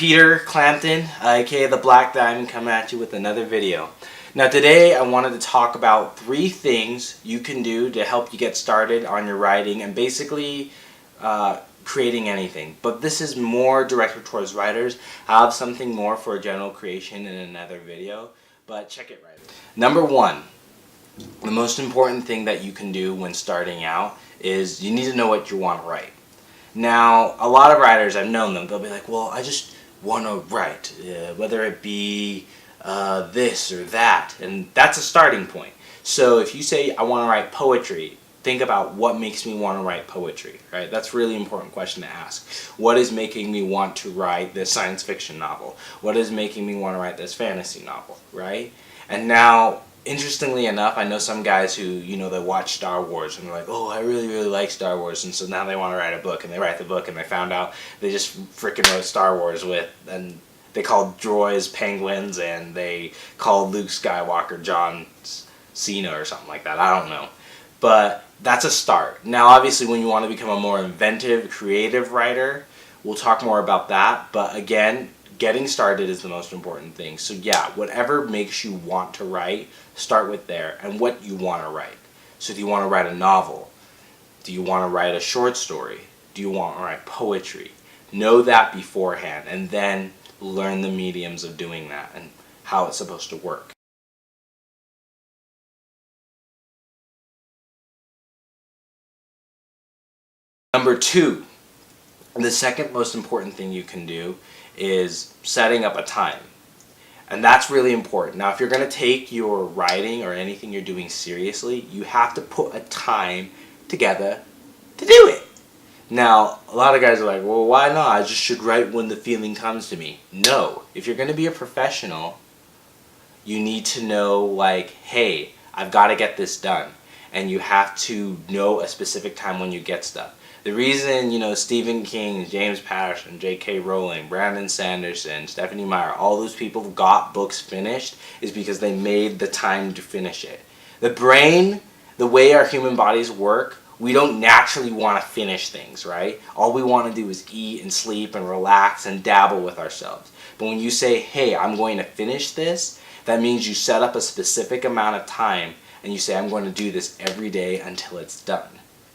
Peter Clampton, aka the Black Diamond, coming at you with another video. Now today I wanted to talk about 3 things you can do to help you get started on your writing and basically creating anything. But this is more directed towards writers. I'll have something more for general creation in another video, but check it right. Number 1, the most important thing that you can do when starting out is you need to know what you want to write. Now, a lot of writers, I've known them, they'll be like, well, I just want to write, whether it be this or that, and that's a starting point. So if you say, I want to write poetry, think about what makes me want to write poetry, right? That's a really important question to ask. What is making me want to write this science fiction novel? What is making me want to write this fantasy novel, right? And now, interestingly enough, I know some guys who, they watch Star Wars and they're like, oh, I really, really like Star Wars, and so now they want to write a book, and they write the book and they found out they just freaking wrote Star Wars with, and they called droids penguins, and they called Luke Skywalker John Cena or something like that. I don't know. But that's a start. Now, obviously, when you want to become a more inventive, creative writer, we'll talk more about that. But again, getting started is the most important thing. So yeah, whatever makes you want to write, start with there and what you want to write. So do you want to write a novel? Do you want to write a short story? Do you want to write poetry? Know that beforehand and then learn the mediums of doing that and how it's supposed to work. Number 2, the second most important thing you can do is setting up a time. And that's really important. Now, if you're going to take your writing or anything you're doing seriously, you have to put a time together to do it. Now, a lot of guys are like, well, why not? I just should write when the feeling comes to me. No. If you're going to be a professional, you need to know, like, hey, I've got to get this done. And you have to know a specific time when you get stuff. The reason, Stephen King, James Patterson, J.K. Rowling, Brandon Sanderson, Stephanie Meyer, all those people got books finished is because they made the time to finish it. The brain, the way our human bodies work, we don't naturally want to finish things, right? All we want to do is eat and sleep and relax and dabble with ourselves. But when you say, hey, I'm going to finish this, that means you set up a specific amount of time and you say, I'm going to do this every day until it's done.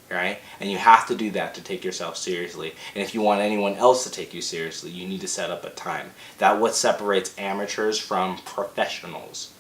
Right? And you have to do that to take yourself seriously. And if you want anyone else to take you seriously, you need to set up a time. That's what separates amateurs from professionals.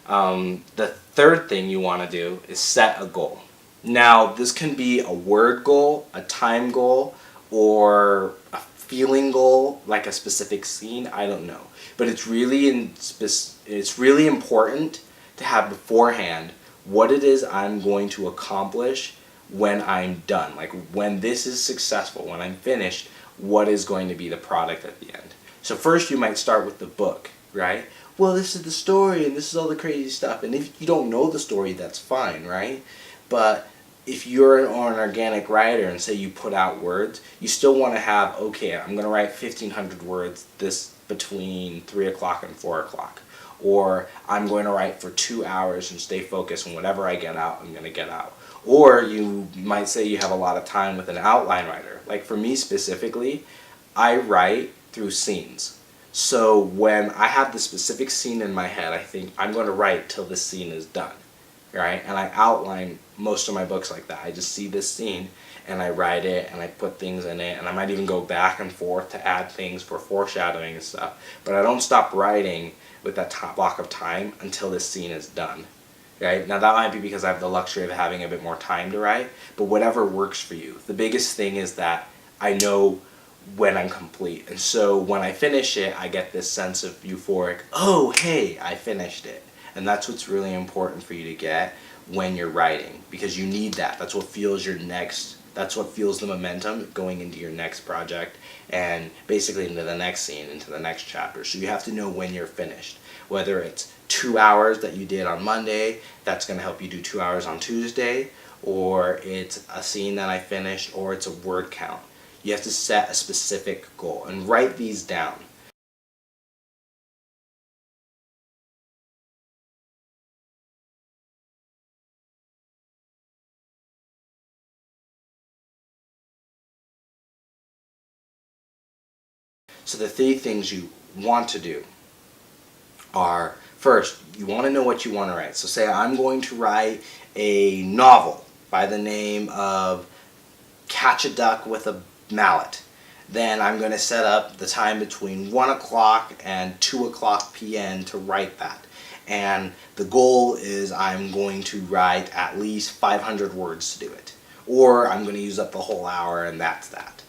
The third thing you want to do is set a goal. Now, this can be a word goal, a time goal, or a feeling goal, like a specific scene. I don't know. But it's really important to have beforehand what it is I'm going to accomplish when I'm done. Like when this is successful, when I'm finished, what is going to be the product at the end. So first you might start with the book, right? Well, this is the story and this is all the crazy stuff. And if you don't know the story, that's fine, right? But if you're an organic writer and say you put out words, you still want to have, okay, I'm going to write 1,500 words this between 3 o'clock and 4 o'clock. Or I'm going to write for 2 hours and stay focused, and whatever I get out, I'm going to get out. Or you might say you have a lot of time with an outline writer. Like for me specifically, I write through scenes. So when I have the specific scene in my head, I think I'm going to write till this scene is done. Right? And I outline most of my books like that. I just see this scene and I write it and I put things in it, and I might even go back and forth to add things for foreshadowing and stuff. But I don't stop writing with that block of time until this scene is done. Right? Now that might be because I have the luxury of having a bit more time to write, but whatever works for you. The biggest thing is that I know when I'm complete. And so when I finish it, I get this sense of euphoric, oh, hey, I finished it. And that's what's really important for you to get when you're writing, because you need that. That's what fuels that's what fuels the momentum going into your next project and basically into the next scene, into the next chapter. So you have to know when you're finished. Whether it's 2 hours that you did on Monday, that's going to help you do 2 hours on Tuesday, or it's a scene that I finished, or it's a word count. You have to set a specific goal and write these down. So the 3 things you want to do are, first, you want to know what you want to write. So say I'm going to write a novel by the name of Catch a Duck with a Mallet. Then I'm going to set up the time between 1 o'clock and 2 o'clock p.m. to write that. And the goal is I'm going to write at least 500 words to do it. Or I'm going to use up the whole hour and that's that.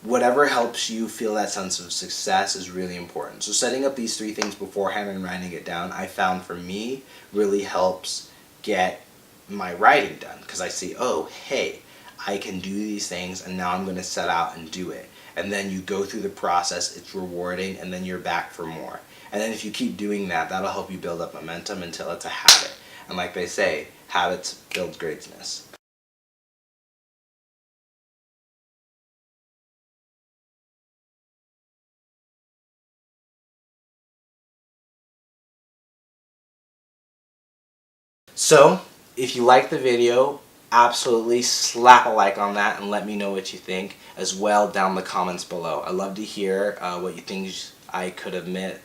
Whatever helps you feel that sense of success is really important. So setting up these 3 things beforehand and writing it down, I found for me really helps get my writing done. Because I see, oh, hey, I can do these things and now I'm going to set out and do it. And then you go through the process, it's rewarding, and then you're back for more. And then if you keep doing that, that'll help you build up momentum until it's a habit. And like they say, habits build greatness. So, if you like the video, absolutely slap a like on that and let me know what you think as well down in the comments below. I love to hear what you think I could omit,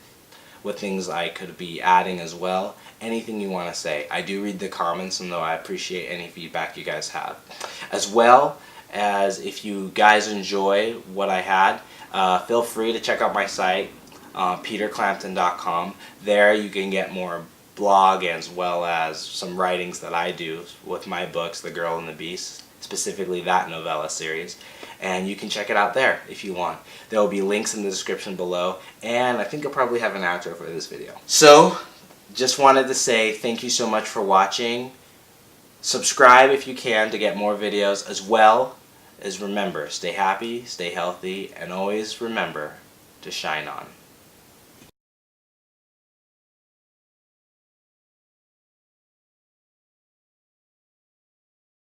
what things I could be adding as well. Anything you want to say. I do read the comments, and though I appreciate any feedback you guys have. As well as if you guys enjoy what I had, feel free to check out my site, peterclampton.com. There you can get more blog as well as some writings that I do with my books, The Girl and the Beast, specifically that novella series, and you can check it out there if you want. There will be links in the description below, and I think I'll probably have an outro for this video. So, just wanted to say thank you so much for watching. Subscribe if you can to get more videos, as well as remember, stay happy, stay healthy, and always remember to shine on.